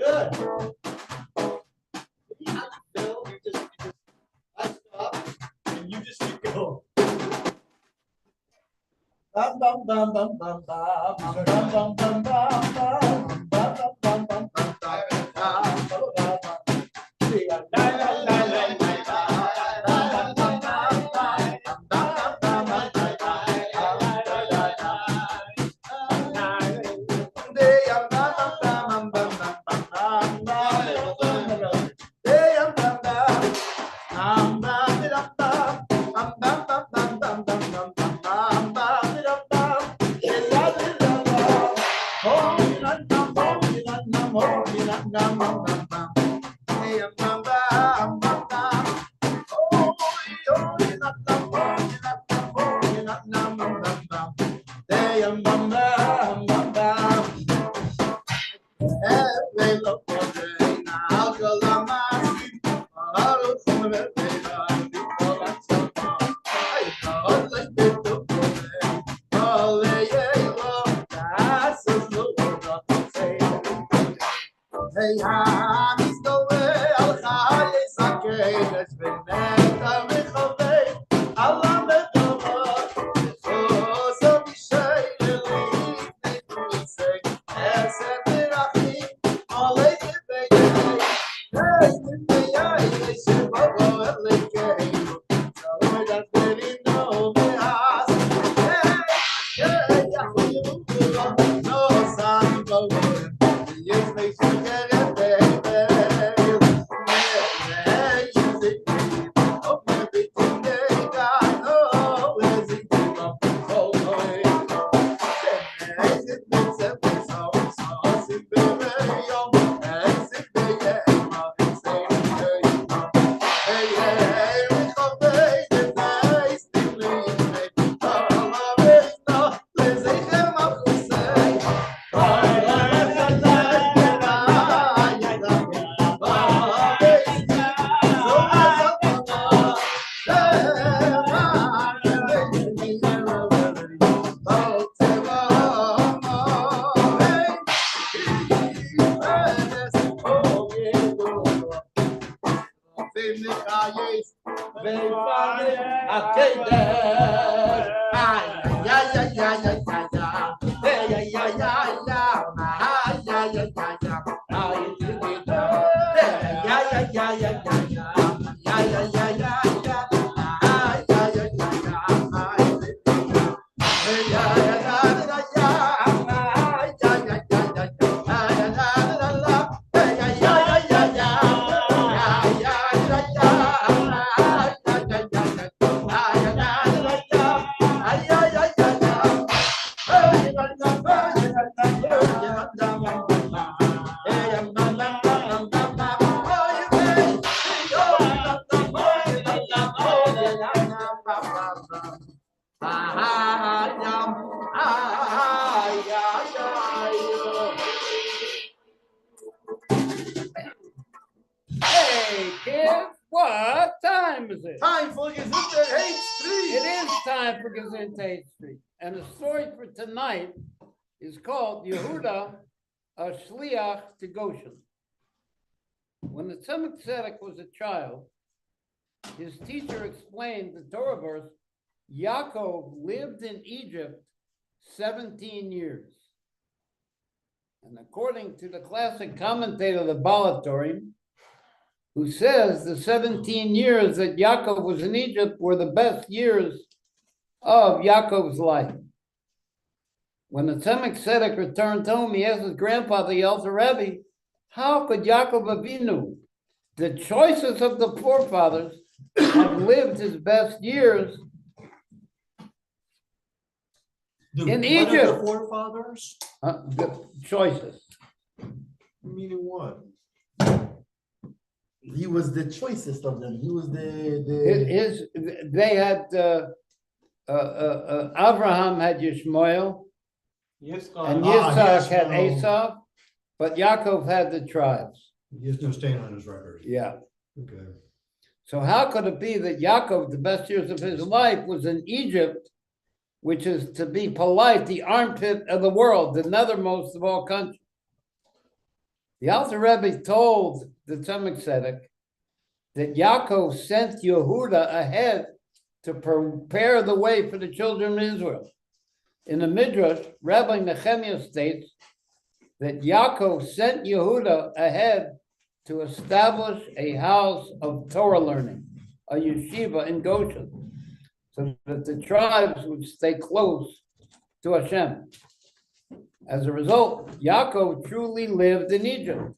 Good. You have to fill. You just I stop and you just keep going. Bum bum bum bum bum bum bum bum bum bum bum bum bum bum. Hey, kids, what time is it? Time for Gezintahait Street. It is time for Gezintahait Street. And the story for tonight is called Yehuda, a Shliach to Goshen. When the Tzemach Tzedek was a child, his teacher explained the Torah verse, Yaakov lived in Egypt 17 years. And according to the classic commentator, the Balatorim, who says the 17 years that Yaakov was in Egypt were the best years of Yaakov's life. When the Tzemach Tzedek returned home, he asked his grandfather, the Elder Rebbe, how could Yaakov Avinu, the choices of the forefathers, have lived his best years in Egypt? What are the forefathers? The choices. Meaning what? He was the choicest of them. He was They had Abraham had Yishmael, and Yitzhak had Esav, but Yaakov had the tribes. He has no stain on his record. Yeah. Okay. So how could it be that Yaakov, the best years of his life, was in Egypt, which is, to be polite, the armpit of the world, the nethermost of all countries? The Alter Rebbe told the Tzemach Tzedek that Yaakov sent Yehuda ahead to prepare the way for the children of Israel. In the Midrash, Rabbi Nehemiah states that Yaakov sent Yehuda ahead to establish a house of Torah learning, a yeshiva in Goshen, so that the tribes would stay close to Hashem. As a result, Yaakov truly lived in Egypt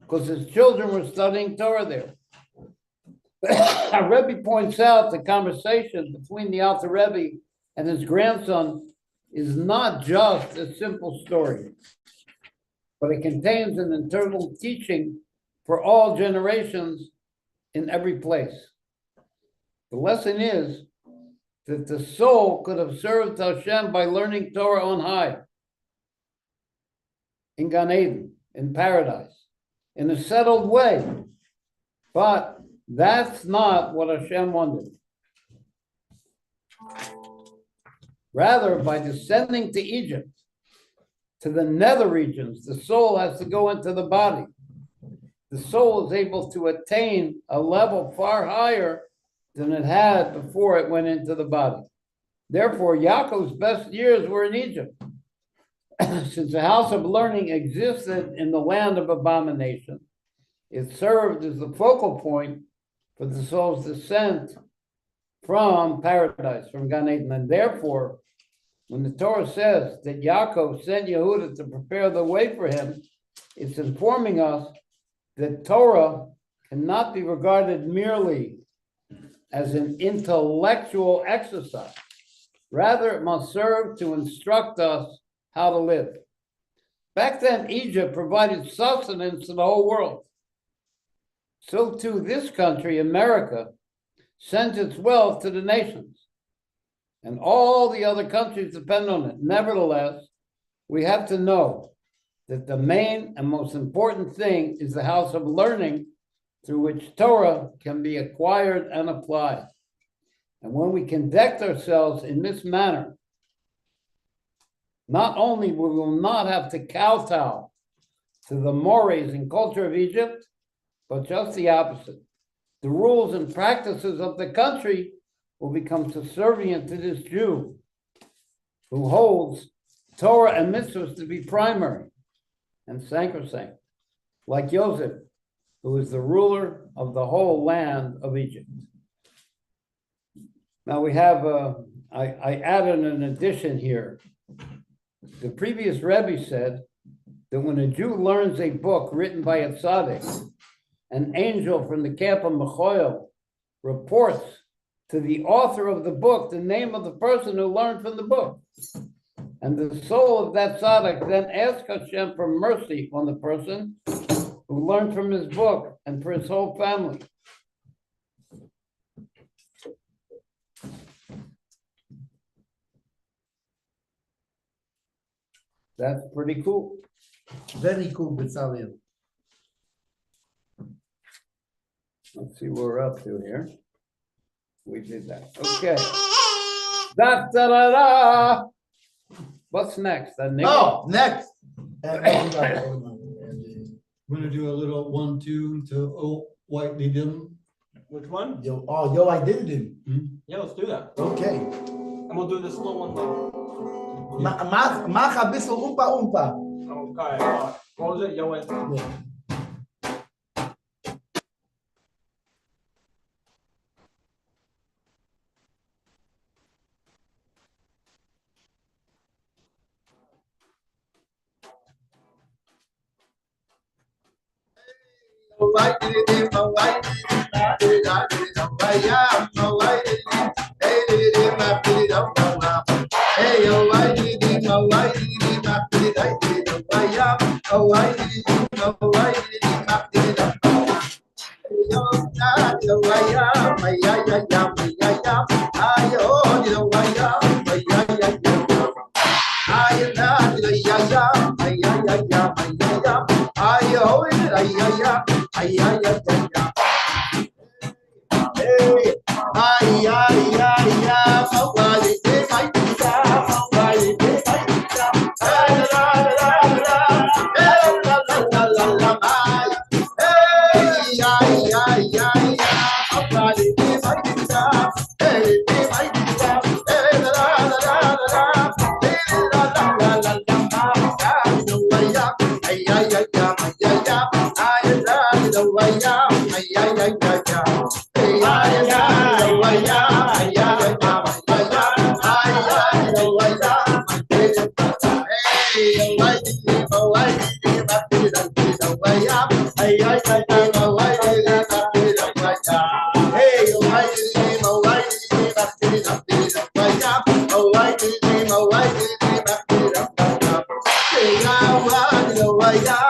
because his children were studying Torah there. Rebbe points out the conversation between the Alter Rebbe and his grandson is not just a simple story, but it contains an internal teaching for all generations in every place. The lesson is that the soul could have served Hashem by learning Torah on high, in Gan Eden, in paradise, in a settled way. But that's not what Hashem wanted. Rather, by descending to Egypt, to the nether regions, the soul has to go into the body. The soul is able to attain a level far higher than it had before it went into the body. Therefore, Yaakov's best years were in Egypt. Since the house of learning existed in the land of abomination, it served as the focal point for the soul's descent from paradise, from Gan Eden. And therefore, when the Torah says that Yaakov sent Yehuda to prepare the way for him, it's informing us that Torah cannot be regarded merely as an intellectual exercise. Rather, it must serve to instruct us how to live. Back then, Egypt provided sustenance to the whole world. So too, this country, America, sent its wealth to the nations. And all the other countries depend on it. Nevertheless, we have to know that the main and most important thing is the house of learning through which Torah can be acquired and applied. And when we conduct ourselves in this manner, not only we will not have to kowtow to the mores and culture of Egypt, but just the opposite. The rules and practices of the country will become subservient to this Jew who holds Torah and mitzvahs to be primary and sacrosanct, like Joseph, who is the ruler of the whole land of Egypt. Now we have, I added an addition here. The previous Rebbe said that when a Jew learns a book written by a tzaddik, an angel from the camp of Mechoel reports to the author of the book the name of the person who learned from the book. And the soul of that tzaddik then asks Hashem for mercy on the person who learned from his book and for his whole family. That's pretty cool. Very cool, Bezalel. Let's see what we're up to here. We did that. Okay. Da, da, da, da. What's next? Oh, next. We're gonna do a little 1, 2 to oh, white Lidim. Which one? Yo, I did it. Yeah, let's do that. Okay. And we'll do the slow one though. Mach a bissel umpa. Okay. What was it? Yo, and Yeah. Ta-da!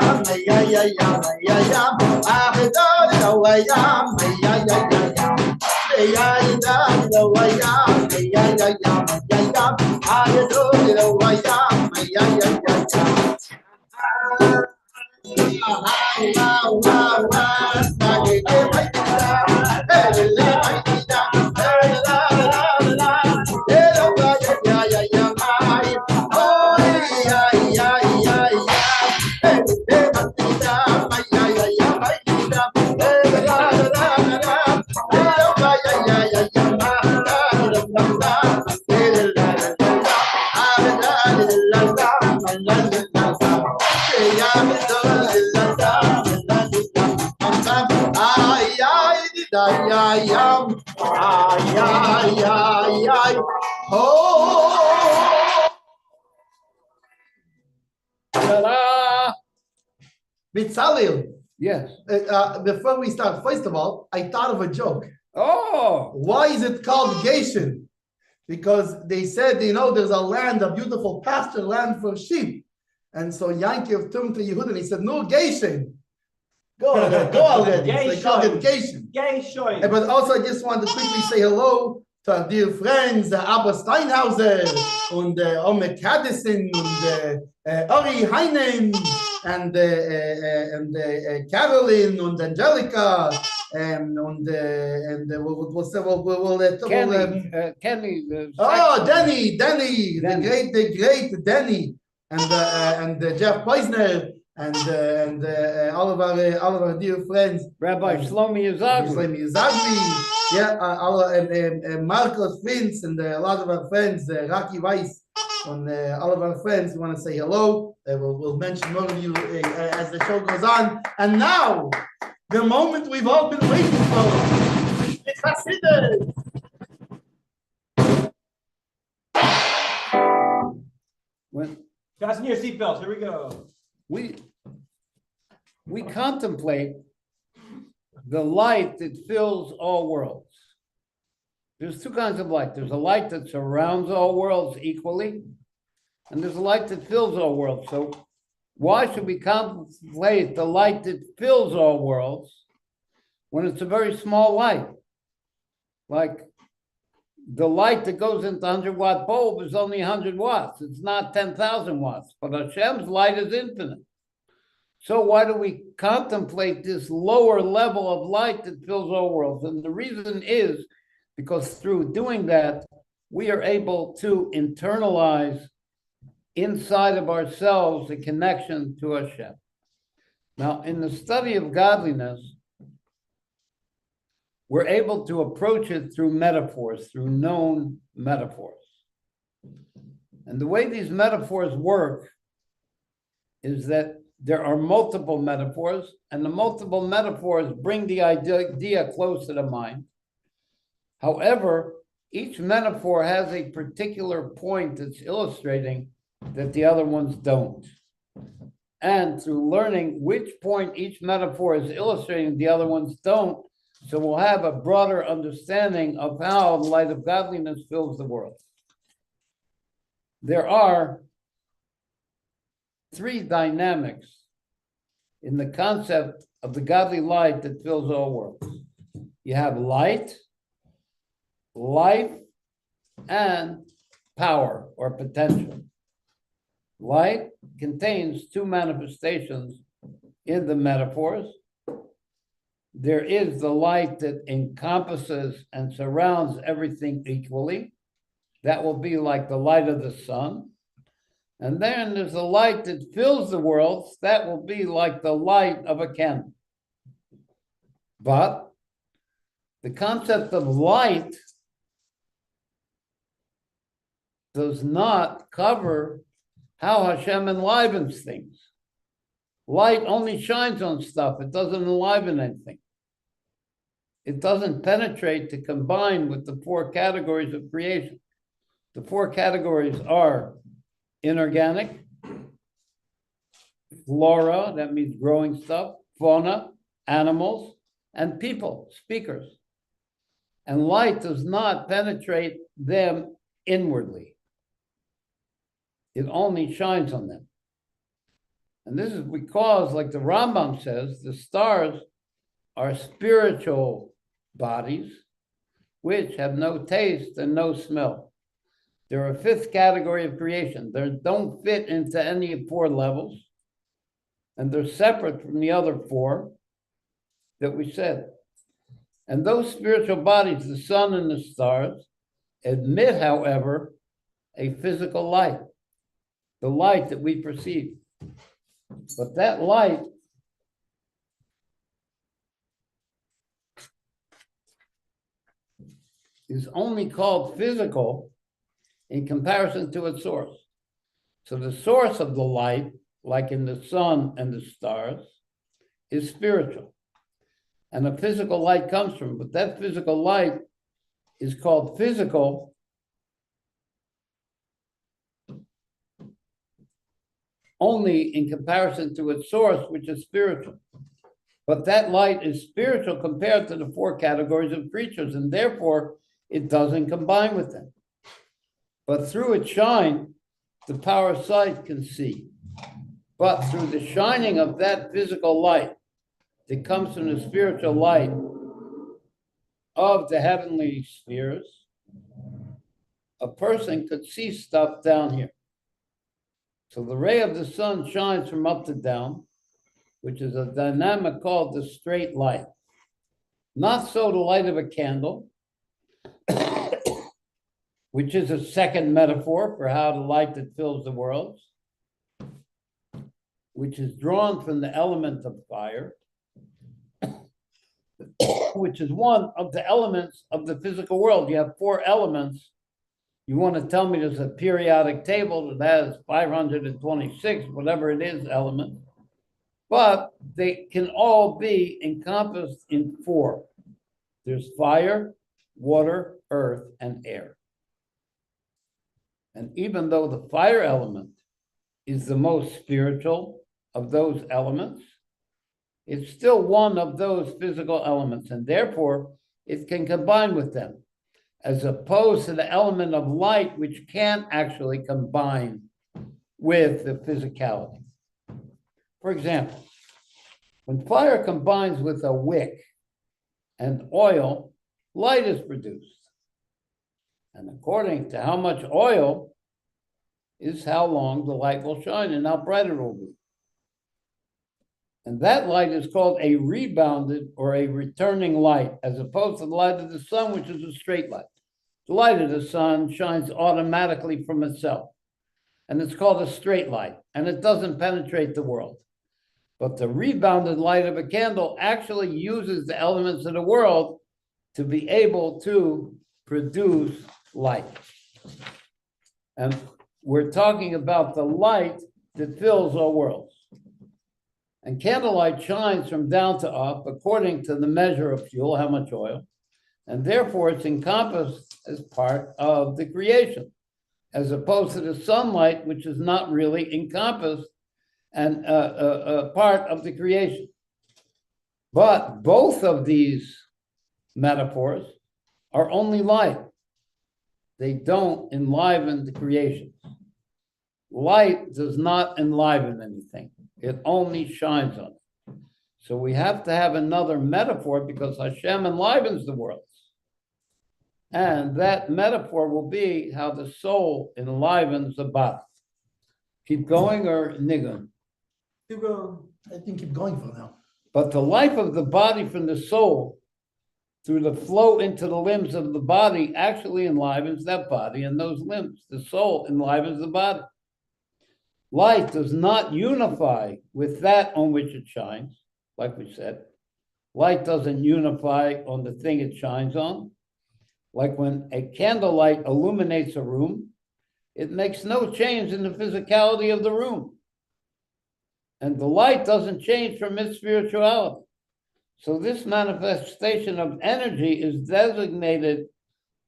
Mitzalel, Yes. before we start, first of all, I thought of a joke. Oh, Why is it called Geshin? Because they said, there's a land, a beautiful pasture land for sheep. And so Yankiv turned to Yehud and he said, no, Geshin. Go already. So they called it Geshin. But also, I just want to quickly say hello to our dear friends, Abba Steinhauser, and Omer Kadison, and Ori Heinen, and Carolyn, and Angelica, and Kenny. Denny, the great Denny, and Jeff Poisner, and all of our dear friends, Rabbi Shlomi Izagli, Marcos Prince, and a lot of our friends, Rocky Weiss, and all of our friends. We want to say hello. We'll mention more of you as the show goes on. And now, the moment we've all been waiting for. The Hasidus. Fasten your seatbelts. Here we go. We contemplate the light that fills all worlds. There's two kinds of light. There's a light that surrounds all worlds equally, and there's a light that fills all worlds. So why should we contemplate the light that fills all worlds when it's a very small light? Like the light that goes into 100-watt bulb is only 100 watts. It's not 10,000 watts, but Hashem's light is infinite. So why do we contemplate this lower level of light that fills all worlds? And the reason is because through doing that, we are able to internalize inside of ourselves a connection to Hashem. Now, in the study of godliness, we're able to approach it through metaphors, through known metaphors. And the way these metaphors work is that there are multiple metaphors, and the multiple metaphors bring the idea close to the mind. However, each metaphor has a particular point that's illustrating that the other ones don't. And through learning which point each metaphor is illustrating, the other ones don't, so we'll have a broader understanding of how the light of godliness fills the world. There are three dynamics in the concept of the godly light that fills all worlds. You have light, life, and power or potential. Light contains two manifestations in the metaphors. There is the light that encompasses and surrounds everything equally. That will be like the light of the sun. And then there's the light that fills the world. That will be like the light of a candle. But the concept of light does not cover how Hashem enlivens things. Light only shines on stuff. It doesn't enliven anything. It doesn't penetrate to combine with the four categories of creation. The four categories are inorganic, flora, that means growing stuff, fauna, animals, and people, speakers. And light does not penetrate them inwardly. It only shines on them. And this is because, like the Rambam says, the stars are spiritual bodies which have no taste and no smell. They're a fifth category of creation. They don't fit into any 4 levels, and they're separate from the other 4 that we said. And those spiritual bodies, the sun and the stars, emit, however, a physical light, the light that we perceive. But that light is only called physical in comparison to its source. So the source of the light, like in the sun and the stars, is spiritual. And a physical light comes from it, but that physical light is called physical only in comparison to its source, which is spiritual. But that light is spiritual compared to the 4 categories of creatures, and therefore it doesn't combine with them. But through its shine, the power of sight can see. But through the shining of that physical light that comes from the spiritual light of the heavenly spheres, a person could see stuff down here. So the ray of the sun shines from up to down, which is a dynamic called the straight light. Not so the light of a candle, which is a second metaphor for how the light that fills the world, which is drawn from the element of fire, which is one of the elements of the physical world. You have 4 elements. You want to tell me there's a periodic table that has 526, whatever it is, elements, but they can all be encompassed in 4. There's fire, water, earth, and air. And even though the fire element is the most spiritual of those elements, it's still one of those physical elements, and therefore it can combine with them, as opposed to the element of light, which can't actually combine with the physicality. For example, when fire combines with a wick and oil, light is produced. And according to how much oil is how long the light will shine and how bright it will be. And that light is called a rebounded or a returning light, as opposed to the light of the sun, which is a straight light. The light of the sun shines automatically from itself, and it's called a straight light, and it doesn't penetrate the world. But the rebounded light of a candle actually uses the elements of the world to be able to produce light. And we're talking about the light that fills our worlds. And candlelight shines from down to up according to the measure of fuel, how much oil, and therefore it's encompassed as part of the creation, as opposed to the sunlight, which is not really encompassed and part of the creation. But both of these metaphors are only light. They don't enliven the creation. Light does not enliven anything. It only shines on it. So we have to have another metaphor because Hashem enlivens the worlds. And that metaphor will be how the soul enlivens the body. Keep going or nigun? Keep going. I think keep going for now. But the life of the body from the soul through the flow into the limbs of the body actually enlivens that body and those limbs. The soul enlivens the body. Light does not unify with that on which it shines, like we said. Light doesn't unify on the thing it shines on. Like when a candlelight illuminates a room, it makes no change in the physicality of the room. And the light doesn't change from its spirituality. So this manifestation of energy is designated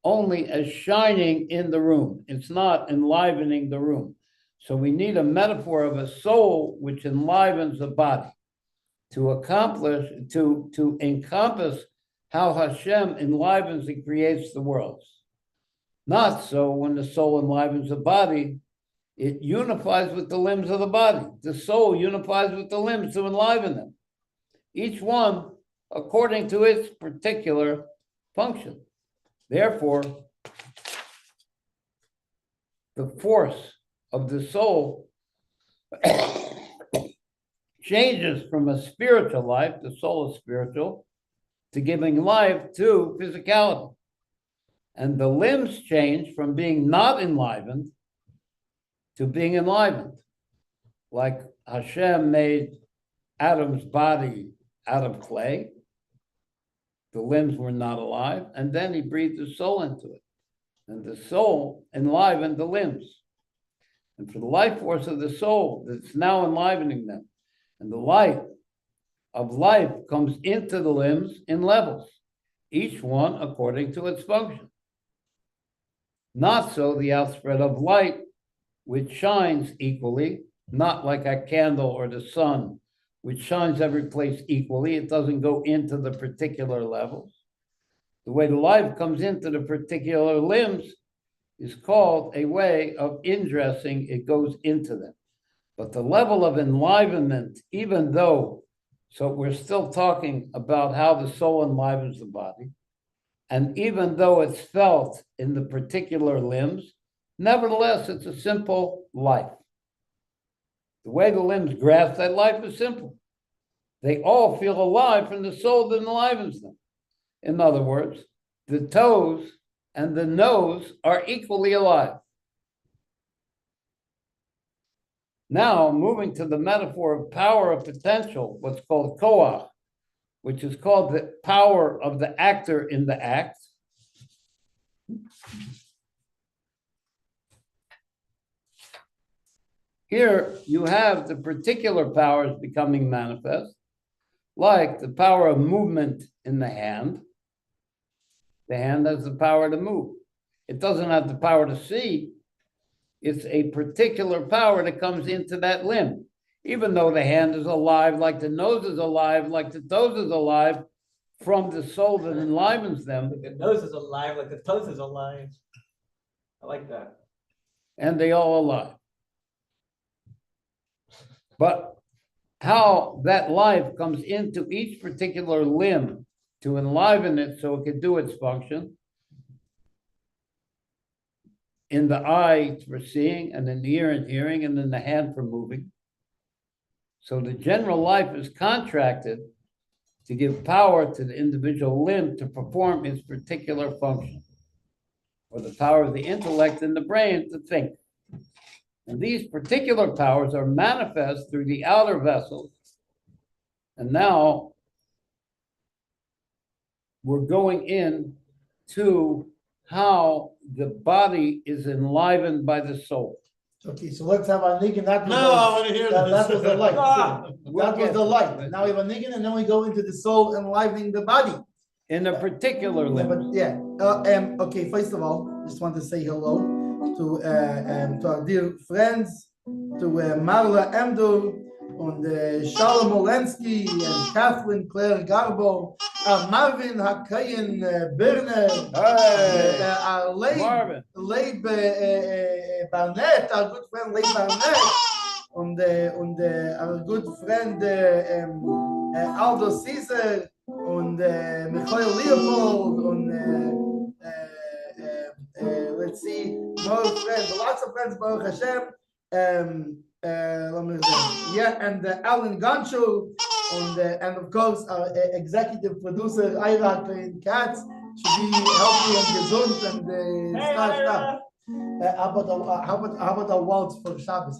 only as shining in the room. It's not enlivening the room. So we need a metaphor of a soul which enlivens the body to accomplish, to encompass how Hashem enlivens and creates the worlds. Not so when the soul enlivens the body, It unifies with the limbs of the body. The soul unifies with the limbs to enliven them, each one according to its particular function. Therefore, the force of the soul changes from a spiritual life, the soul is spiritual, to giving life to physicality. And the limbs change from being not enlivened to being enlivened. Like Hashem made Adam's body out of clay, the limbs were not alive, and then he breathed the soul into it. And the soul enlivened the limbs. And for the life force of the soul that's now enlivening them, and the light of life comes into the limbs in levels, each one according to its function. Not so the outspread of light, which shines equally, not like a candle or the sun, which shines every place equally. It doesn't go into the particular levels. The way the life comes into the particular limbs is called a way of indressing. It goes into them. But the level of enlivenment, even though, so we're still talking about how the soul enlivens the body, and even though it's felt in the particular limbs, nevertheless, it's a simple life. The way the limbs grasp that life is simple. They all feel alive from the soul that enlivens them. In other words, the toes and the nose are equally alive. Now, moving to the metaphor of power of potential, what's called koach, which is called the power of the actor in the act. Here you have the particular powers becoming manifest, like the power of movement in the hand. The hand has the power to move. It doesn't have the power to see. It's a particular power that comes into that limb. Even though the hand is alive, like the nose is alive, like the toes is alive, from the soul that enlivens them. Like the nose is alive, like the toes is alive. I like that. And they all alive. But how that life comes into each particular limb to enliven it so it can do its function. In the eye for seeing, and in the ear and hearing, and in the hand for moving. So the general life is contracted to give power to the individual limb to perform its particular function, or the power of the intellect in the brain to think. And these particular powers are manifest through the outer vessels. And now we're going in to how the body is enlivened by the soul. Okay, so let's have a niggin. That was No, I want to hear that, this. that was the light. Ah! That was the light. Now we have a niggin, and then we go into the soul enlivening the body. In a particular Yeah, limb. but yeah. Okay. First of all, just want to say hello to our dear friends, to Marla Emdur, and Shalom Olensky, and Catherine Claire Garbo, Marvin Hakayan Birner, our Marvin. Leib Barnett, our good friend Leib Barnett, and our good friend Aldo Caesar, and Michael Leopold, and let's see, more friends, lots of friends, Baruch Hashem. And Alan Goncho, and of course our executive producer Ira Katz should be healthy and gesund and stuff. How about a waltz for Shabbos?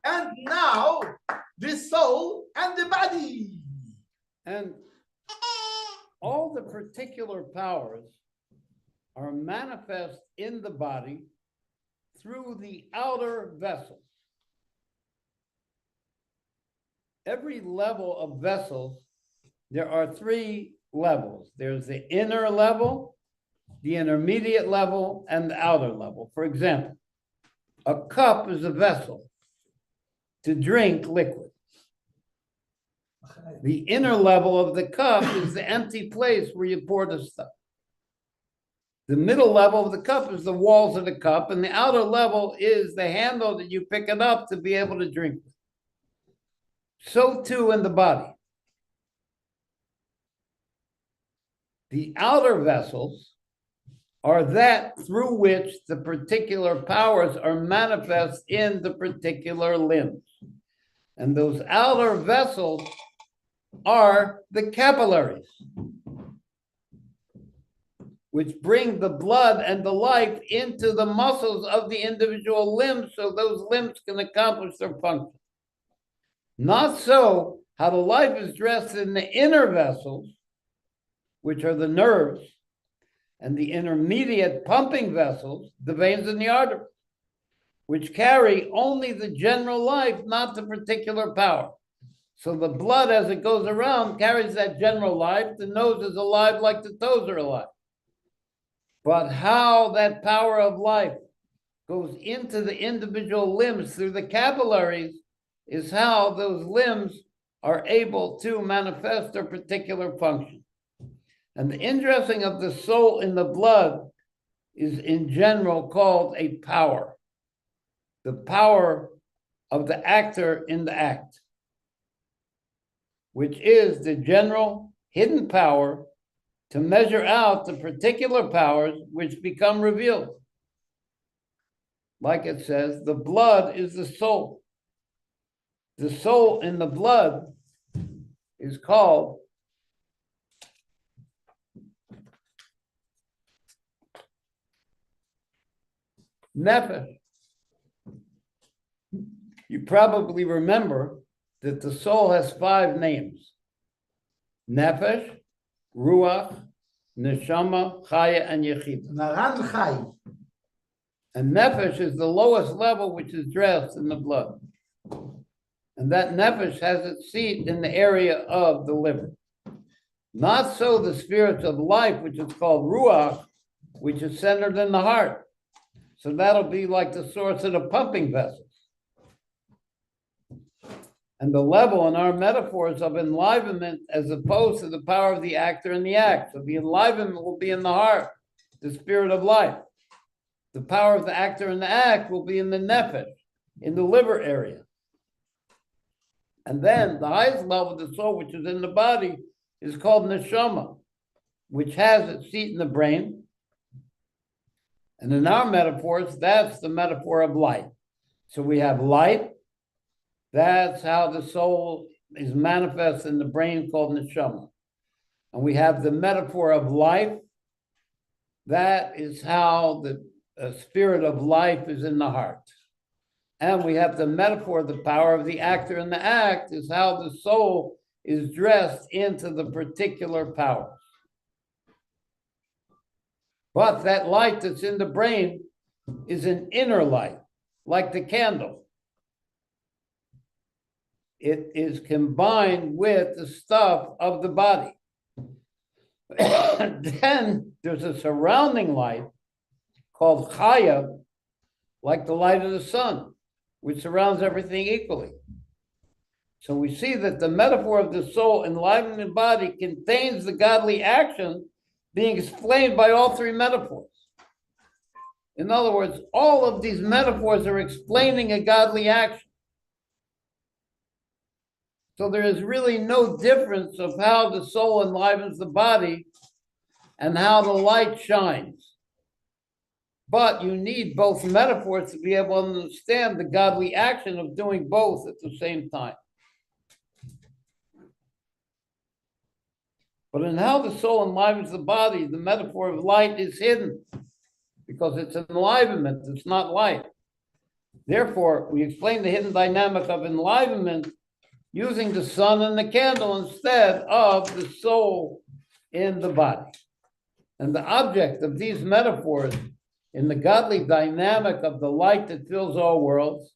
And now the soul and the body. And all the particular powers are manifest in the body through the outer vessels. Every level of vessels, there are three levels. There's the inner level, the intermediate level, and the outer level. For example, a cup is a vessel to drink liquid. The inner level of the cup is the empty place where you pour the stuff. The middle level of the cup is the walls of the cup, and the outer level is the handle that you pick it up to be able to drink with. So too in the body. The outer vessels are that through which the particular powers are manifest in the particular limbs. And those outer vessels are the capillaries, which bring the blood and the life into the muscles of the individual limbs so those limbs can accomplish their function. Not so how the life is dressed in the inner vessels, which are the nerves, and the intermediate pumping vessels, the veins and the arteries, which carry only the general life, not the particular power. So the blood, as it goes around, carries that general life. The nose is alive like the toes are alive. But how that power of life goes into the individual limbs through the capillaries is how those limbs are able to manifest their particular function. And the indressing of the soul in the blood is in general called a power. The power of the actor in the act, which is the general hidden power to measure out the particular powers which become revealed. Like it says, the blood is the soul. The soul in the blood is called nefesh. You probably remember that the soul has 5 names: nefesh, ruach, neshama, chaya, and yechida. Naran Chai. And nefesh is the lowest level, which is dressed in the blood. And that nefesh has its seat in the area of the liver. Not so the spirits of life, which is called ruach, which is centered in the heart. So that'll be like the source of the pumping vessels. And the level in our metaphors of enlivenment as opposed to the power of the actor in the act. So the enlivenment will be in the heart, the spirit of life. The power of the actor in the act will be in the nefesh, in the liver area. And then the highest level of the soul, which is in the body, is called neshama, which has its seat in the brain. And in our metaphors, that's the metaphor of light. So we have light. That's how the soul is manifest in the brain, called neshama. And we have the metaphor of life. That is how the spirit of life is in the heart. And we have the metaphor, the power of the actor in the act, is how the soul is dressed into the particular powers. But that light that's in the brain is an inner light, like the candle. It is combined with the stuff of the body. Then there's a surrounding light called chaya, like the light of the sun, which surrounds everything equally. So we see that the metaphor of the soul enlivening the body contains the godly action being explained by all 3 metaphors. In other words, all of these metaphors are explaining a godly action. So there is really no difference of how the soul enlivens the body and how the light shines. But you need both metaphors to be able to understand the godly action of doing both at the same time. But in how the soul enlivens the body, the metaphor of light is hidden because it's enlivenment, it's not light. Therefore, we explain the hidden dynamic of enlivenment using the sun and the candle instead of the soul in the body. And the object of these metaphors in the godly dynamic of the light that fills all worlds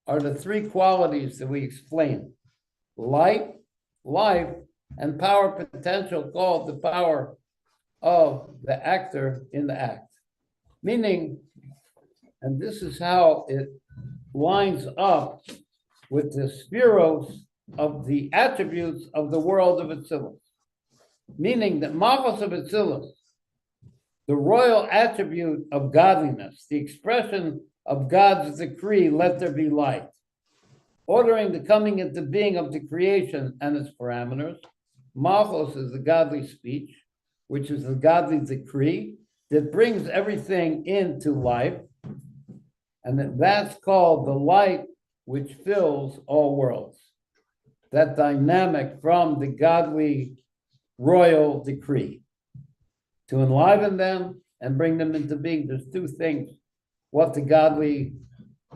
are the 3 qualities that we explain: light, life, and power potential, called the power of the actor in the act. Meaning, and this is how it lines up with the spheros of the attributes of the world of Atzilus. Meaning that Malchus of Atzilus, the royal attribute of godliness, the expression of God's decree, let there be light, ordering the coming into being of the creation and its parameters. Malchus is the godly speech, which is the godly decree that brings everything into life. And that's called the light which fills all worlds. That dynamic from the godly royal decree to enliven them and bring them into being. There's 2 things what the godly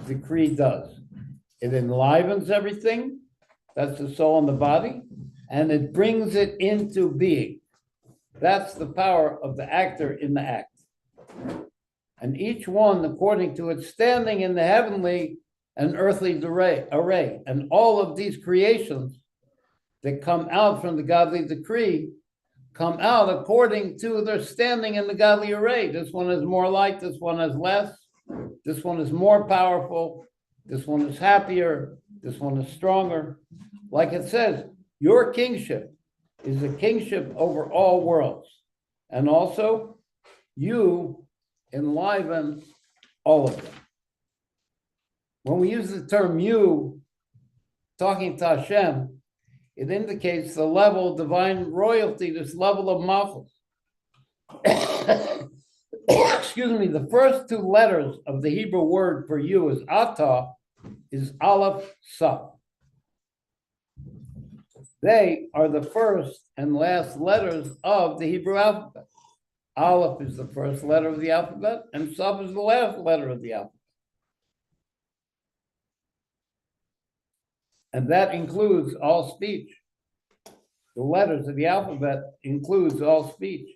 decree does. It enlivens everything That's the soul and the body, and it brings it into being. That's the power of the actor in the act. And each one according to its standing in the heavenly and earthly array. And all of these creations that come out from the godly decree come out according to their standing in the godly array. This one is more light, this one is less, this one is more powerful, this one is happier, this one is stronger. Like it says, your kingship is a kingship over all worlds. And also, you enliven all of them. When we use the term you, talking to Hashem, it indicates the level of divine royalty, this level of malchus. Excuse me, the first two letters of the Hebrew word for you is atah, is aleph saf. They are the first and last letters of the Hebrew alphabet. Aleph is the first letter of the alphabet, and saf is the last letter of the alphabet. And that includes all speech. The letters of the alphabet includes all speech.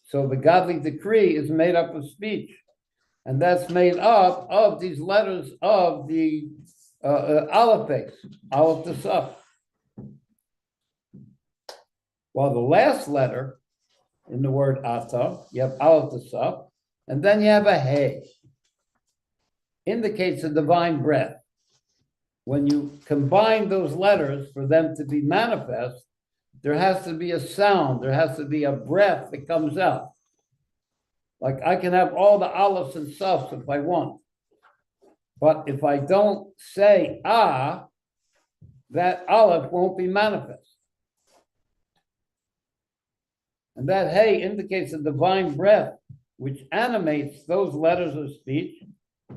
So the godly decree is made up of speech. And that's made up of these letters of the Aleph base, Aleph to Saf. While the last letter in the word Atah, you have Aleph to Saf, and then you have a Hey. Indicates a divine breath. When you combine those letters for them to be manifest, there has to be a sound, there has to be a breath that comes out. Like I can have all the Alephs and Safs if I want. But if I don't say ah, that Aleph won't be manifest. And that Hey indicates a divine breath which animates those letters of speech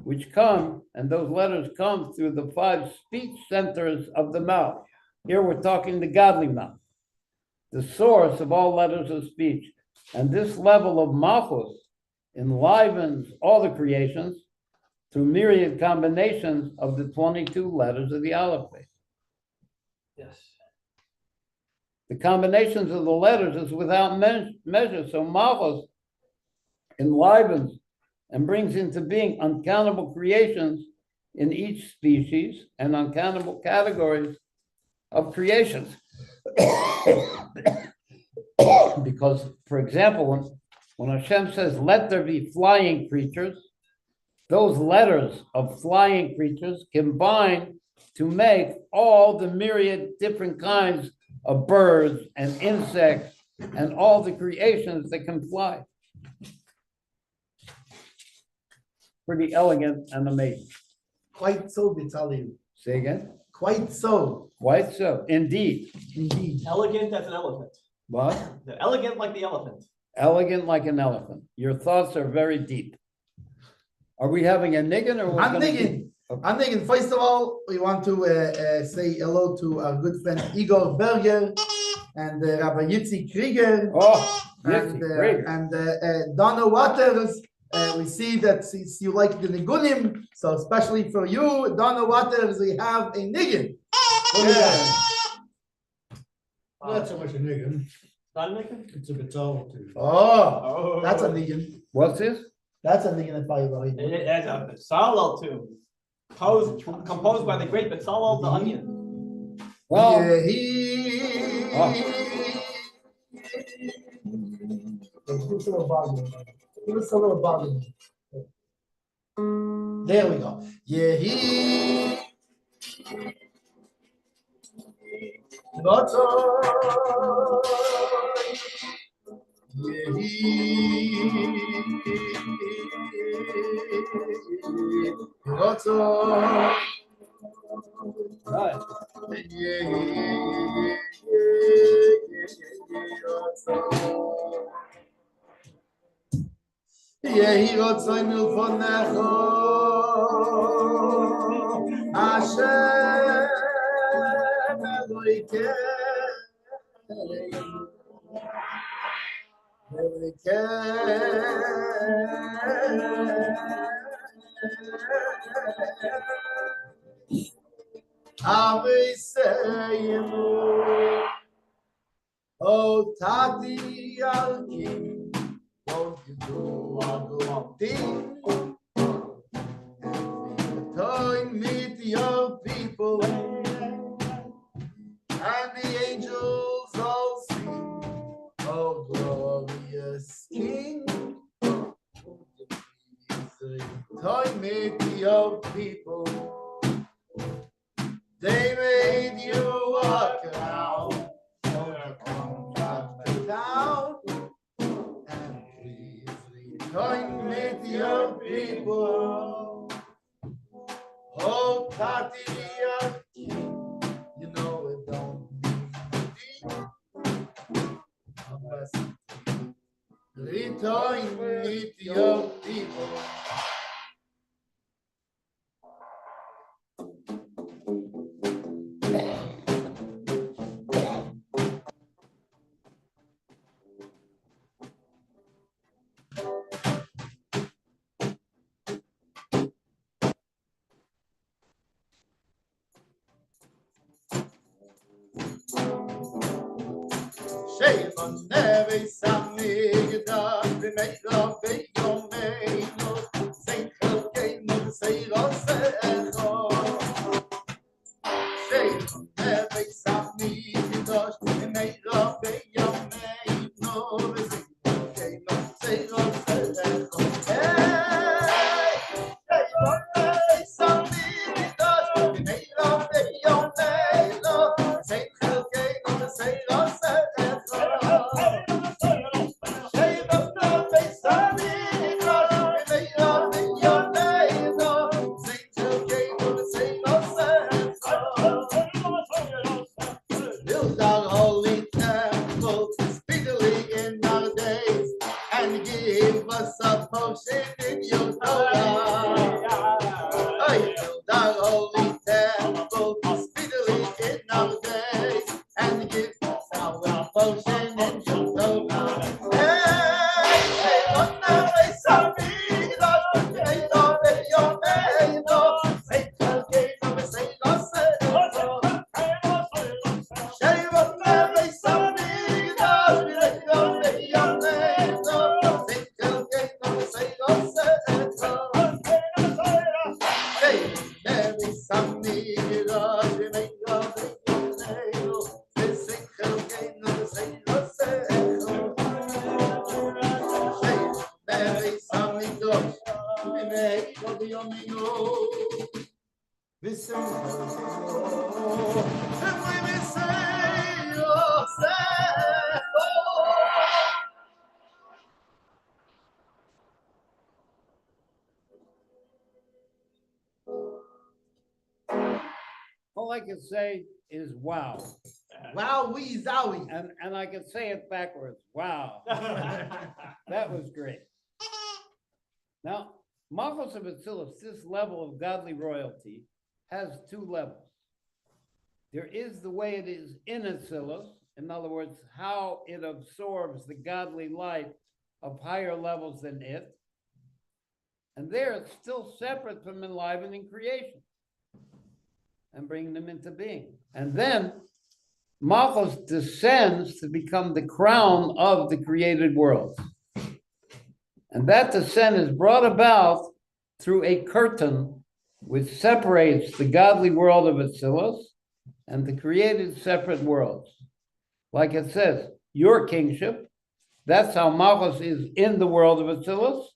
which come, and those letters come through the 5 speech centers of the mouth. Here we're talking the godly mouth, the source of all letters of speech. And this level of malchus enlivens all the creations through myriad combinations of the 22 letters of the Aleph base. Yes. The combinations of the letters is without measure. So malchus enlivens and brings into being uncountable creations in each species and uncountable categories of creations. Because, for example, when Hashem says, let there be flying creatures, those letters of flying creatures combine to make all the myriad different kinds of birds and insects and all the creations that can fly. Pretty elegant and amazing. Quite so, Vitaly. Say again? Quite so. Quite so. Indeed. Indeed. Elegant as an elephant. What? They're elegant like the elephant. Elegant like an elephant. Your thoughts are very deep. Are we having a niggin or I'm niggin. I'm thinking, first of all, we want to say hello to our good friend Igor Berger and Rabbi Yitzi Krieger. Oh, Yitzi Krieger. And Donna Waters. We see that you like the nigunim, so especially for you, Donna Waters, we have a niggin. Yeah. Not so much a niggin. Not a niggin? It's a batal too. Oh, that's a niggin. What's this? That's a niggin at Vayechi. It's a Bezalel tune. Composed by the great Bezalel the Onion. Well, Give us a little volume. There we go. Yehi. Yehi rotzoi milfonecho Hashem Ave saying, oh, Tati Alki, won't you do a good thing? And join meet your people, and the angels all sing, oh, glorious King. Join meet your people. They made you walk around, come back down, and please join with your people. Oh, Tati, you know it don't mean unless return with your people. Shame never samig da we make love be your main say okay no say go shame never samig da we make love be your main no say okay no say go build our holy temple speedily in our days and give us a portion in your Torah. Build our holy temple speedily in our days and give us our portion in your Torah. All I can say is wow. Wow, we zowie. And I can say it backwards. Wow. That was great. Now, Malchus of Atzilus, this level of godly royalty, has two levels. There is the way it is in Atzilus, in other words, how it absorbs the godly light of higher levels than it. And there it's still separate from enlivening creation and bringing them into being. And then Malchus descends to become the crown of the created world. And that descent is brought about through a curtain which separates the godly world of Atzilus and the created separate worlds. Like it says, your kingship, that's how Malchus is in the world of Atzilus,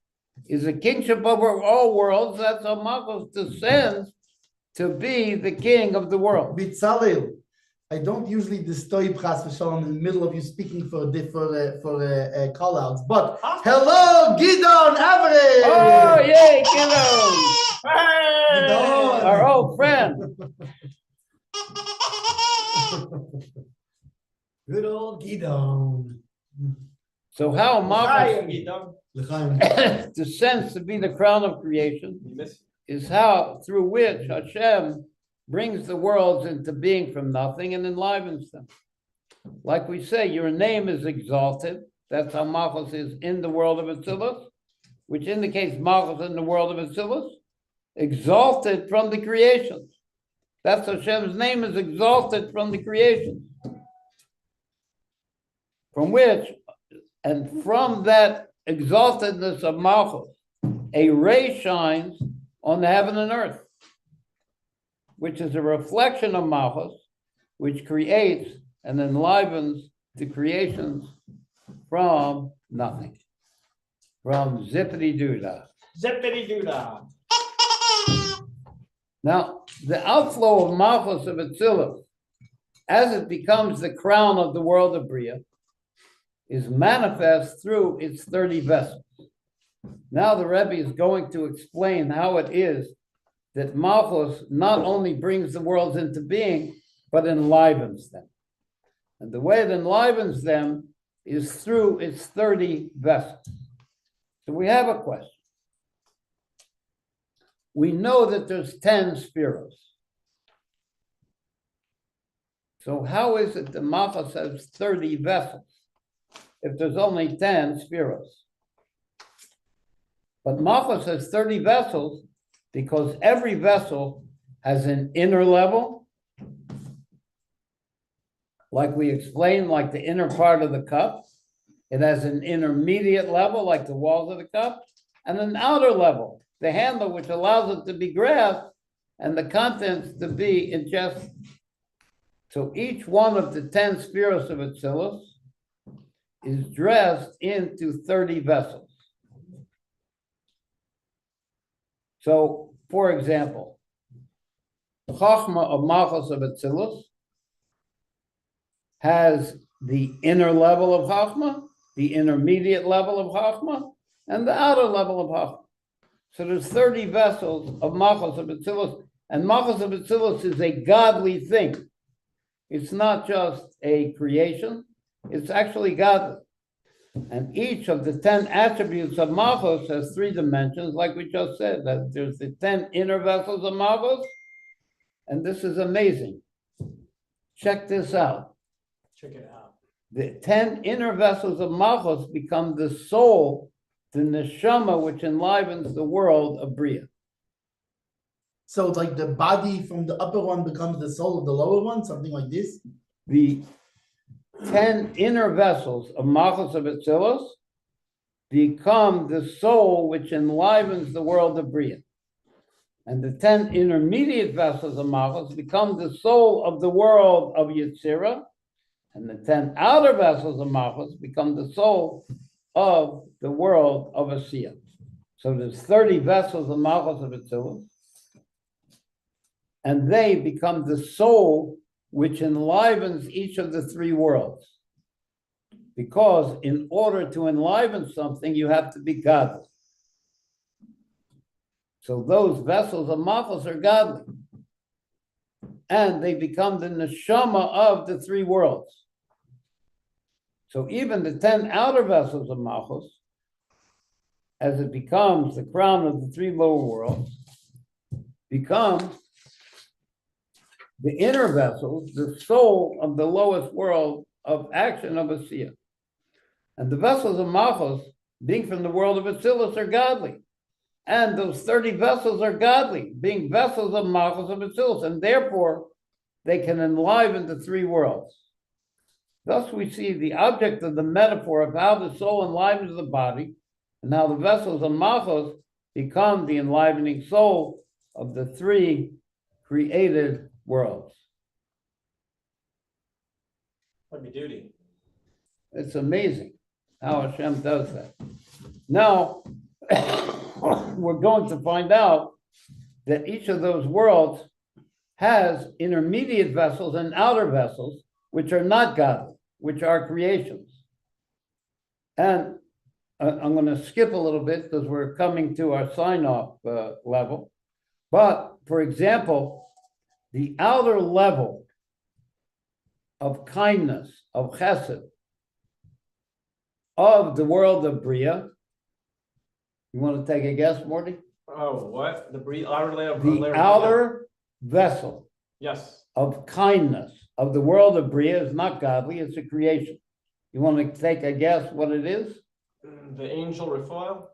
is a kingship over all worlds. That's how Malchus descends to be the king of the world. Bitzalel, I don't usually disturb Chas v'Shalom in the middle of you speaking for call outs, but hello, Gidon Avery! Oh, yay, Gidon! Gidon! Our old friend. Good old Gidon. So how Malchus L'chaim. descends to be the crown of creation is how, through which Hashem brings the worlds into being from nothing and enlivens them. Like we say, your name is exalted. That's how Malchus is in the world of Atzilus, which indicates Malchus in the world of Atzilus, exalted from the creations. That's Hashem's name is exalted from the creation. From which, and from that exaltedness of Malchus, a ray shines on the heaven and earth, which is a reflection of Malchus, which creates and enlivens the creations from nothing, from zippity-doo-dah. Zippity-doo-dah. Now, the outflow of Malchus of Atzilus, as it becomes the crown of the world of Bria, is manifest through its 30 vessels. Now the Rebbe is going to explain how it is that Malchus not only brings the worlds into being, but enlivens them. And the way it enlivens them is through its 30 vessels. So we have a question. We know that there's 10 spheros. So how is it that Malchus has 30 vessels if there's only 10 spheros? But Malchus has 30 vessels because every vessel has an inner level, like we explained, like the inner part of the cup. It has an intermediate level, like the walls of the cup, and an outer level, the handle, which allows it to be grasped and the contents to be ingested. So each one of the 10 spheros of Atzilus is dressed into 30 vessels. So, for example, the Chachma of Malchus of Atzilus has the inner level of Chachma, the intermediate level of Chachma, and the outer level of Chachma. So there's 30 vessels of Malchus of Atzilus, and Malchus of Atzilus is a godly thing. It's not just a creation, it's actually godly. And each of the 10 attributes of Malchus has 3 dimensions, like we just said, that there's the 10 inner vessels of Malchus, and this is amazing. Check this out. Check it out. The 10 inner vessels of Malchus become the soul, the neshama, which enlivens the world of Bria. So it's like the body from the upper one becomes the soul of the lower one, something like this? The 10 inner vessels of Malchus of Atzilus become the soul which enlivens the world of Bria. And the 10 intermediate vessels of Malchus become the soul of the world of Yetzirah. And the 10 outer vessels of Malchus become the soul of the world of Asiya. So there's 30 vessels of Malchus of Atzilus, and they become the soul which enlivens each of the 3 worlds. Because in order to enliven something, you have to be godly. So those vessels of Malchus are godly. And they become the neshama of the 3 worlds. So even the 10 outer vessels of Malchus, as it becomes the crown of the 3 lower worlds, become the inner vessels, the soul of the lowest world of action of Asiya. And the vessels of Malchus, being from the world of Atzilus, are godly. And those 30 vessels are godly, being vessels of Malchus of Atzilus, and therefore they can enliven the 3 worlds. Thus we see the object of the metaphor of how the soul enlivens the body, and how the vessels of Malchus become the enlivening soul of the 3 created worlds. Heavy duty. It's amazing how Hashem does that. Now, we're going to find out that each of those worlds has intermediate vessels and outer vessels, which are not godly, which are creations. And I'm going to skip a little bit because we're coming to our sign-off level. But, for example, the outer level of kindness, of chesed, of the world of Bria. You want to take a guess, Morty? Oh, what? The outer layer of The outer vessel Yes. of kindness of the world of Bria is not godly, it's a creation. You want to take a guess what it is? The angel Raphael?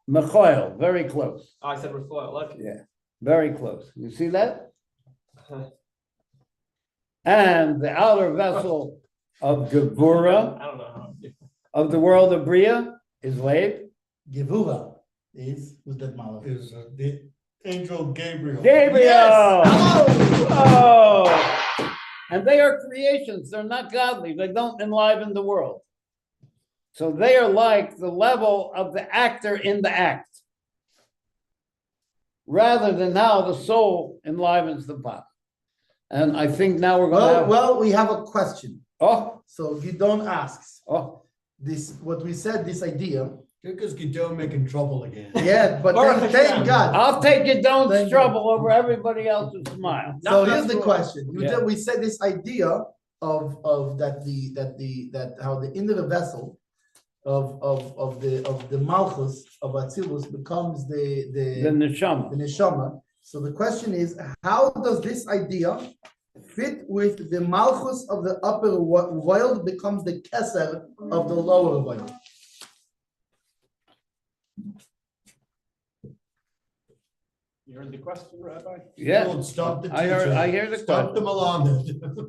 Mechoel, very close. Oh, I said Raphael. Look. Yeah, very close. You see that? And the outer vessel of Gevura I don't know how. of the world of Bria is Leib. Gevura is who's that malach? Is the angel Gabriel. Gabriel! Yes! Oh! And they are creations. They're not godly. They don't enliven the world. So they are like the level of the actor in the act, rather than how the soul enlivens the body. And I think now we're going to have. Well, we have a question. Oh, So Gidon asks oh. this. What we said, this idea. Because Gidon making trouble again. Yeah, but thank God. I'll take your Thank don't you. trouble over everybody else's smile. So No, here's the that's question. Yeah. We said this idea of that how the inner vessel of the malchus of Atzilus becomes The the neshama. neshama. So the question is, how does this idea fit with the malchus of the upper world becomes the keser of the lower world? You heard the question, Rabbi? Yeah, Don't stop the I hear the Stop the question.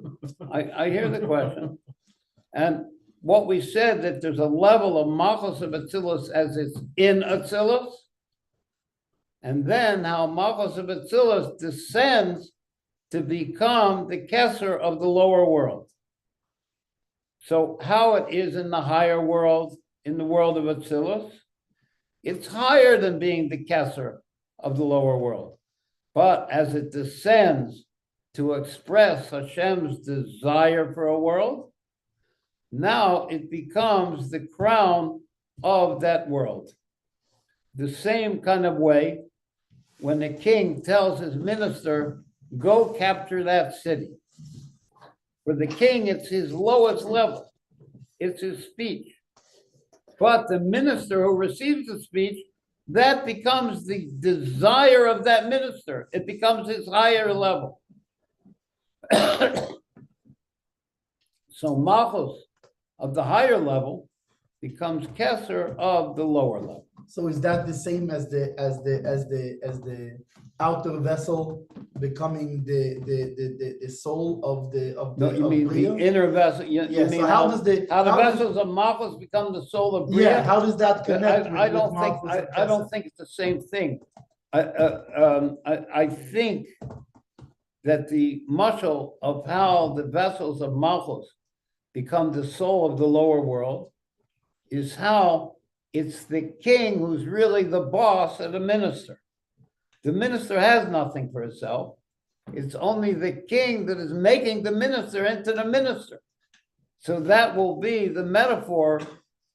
Malamed. I hear the question. And what we said, that there's a level of Malchus of Atzilus as it's in Atzilus, and then how Malchus of Atzilus descends to become the Kesser of the lower world. So how it is in the higher world, in the world of Atzilus, it's higher than being the Kesser of the lower world. But as it descends to express Hashem's desire for a world, now it becomes the crown of that world. The same kind of way when the king tells his minister, go capture that city. For the king, it's his lowest level. It's his speech. But the minister who receives the speech, that becomes the desire of that minister. It becomes his higher level. So Malchus of the higher level becomes Kesser of the lower level. So is that the same as the outer vessel becoming the soul of the No, you of mean Bria? the inner vessel? You Yeah, mean so how does the how the how does- vessels of Malchus become the soul of Bria? yeah, how does that connect I with don't think Malchus and I don't Kesef? think it's the same thing. I think that the muscle of how the vessels of Malchus become the soul of the lower world is how it's the king who's really the boss of the minister. The minister has nothing for himself. It's only the king that is making the minister into the minister. So that will be the metaphor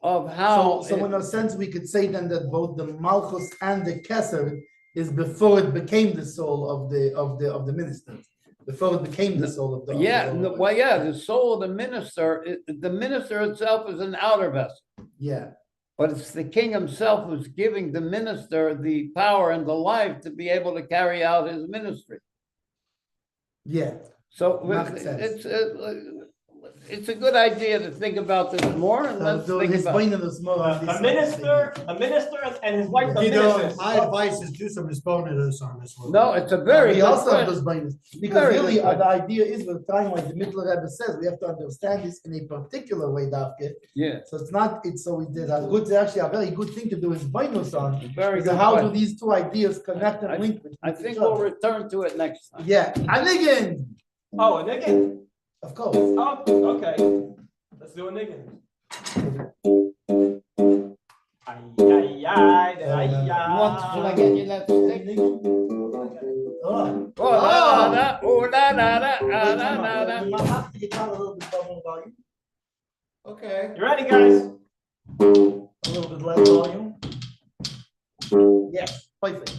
of how. So in a sense, we could say then that both the Malchus and the Kesser is before it became the soul of the minister, before it became the soul of the Yeah, of no, the- well, yeah, the soul of the minister itself is an outer vessel, yeah. but it's the king himself who's giving the minister the power and the life to be able to carry out his ministry. Yeah, So Makes sense. it's a good idea to think about this more, and let's think his about. brain is more on this A minister and his wife are Gidon, ministers. my advice is do some responses on this one. No, it's a very we good also have question. those brains because Very really good the idea is the time like the Mittler Rebbe says we have to understand this in a particular way, Davke. Yeah, So it's not it's so we did a good actually a very good thing to do is brainus on. very So good. how do question. these two ideas connect and link with I each think other? we'll return to it next time. Yeah, and again, Oh, a nigga? of course. Oh, okay. Let's do a nigga. Ay, ay, ay, ay, Should I ay. get you that stick? Oh. Oh, la, la, la, oh, la, la, la, la, la, la, la. You might have to get down a little bit more volume. Okay. You ready, guys? A little bit less volume. Yes, perfect.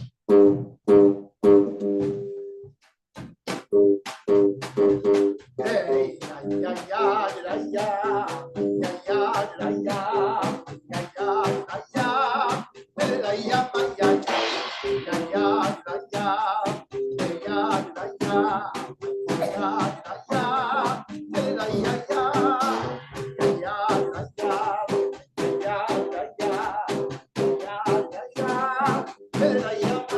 Hey, ya, ya, ya, ya, ya, ya, ya, ya, ya, ya, ya, ya, ya, ya,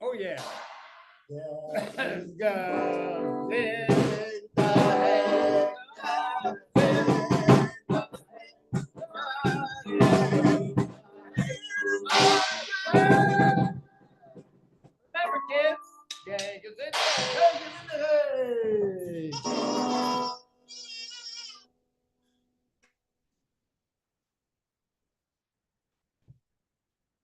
Oh, yeah. Remember, kids, yeah, 'cause it's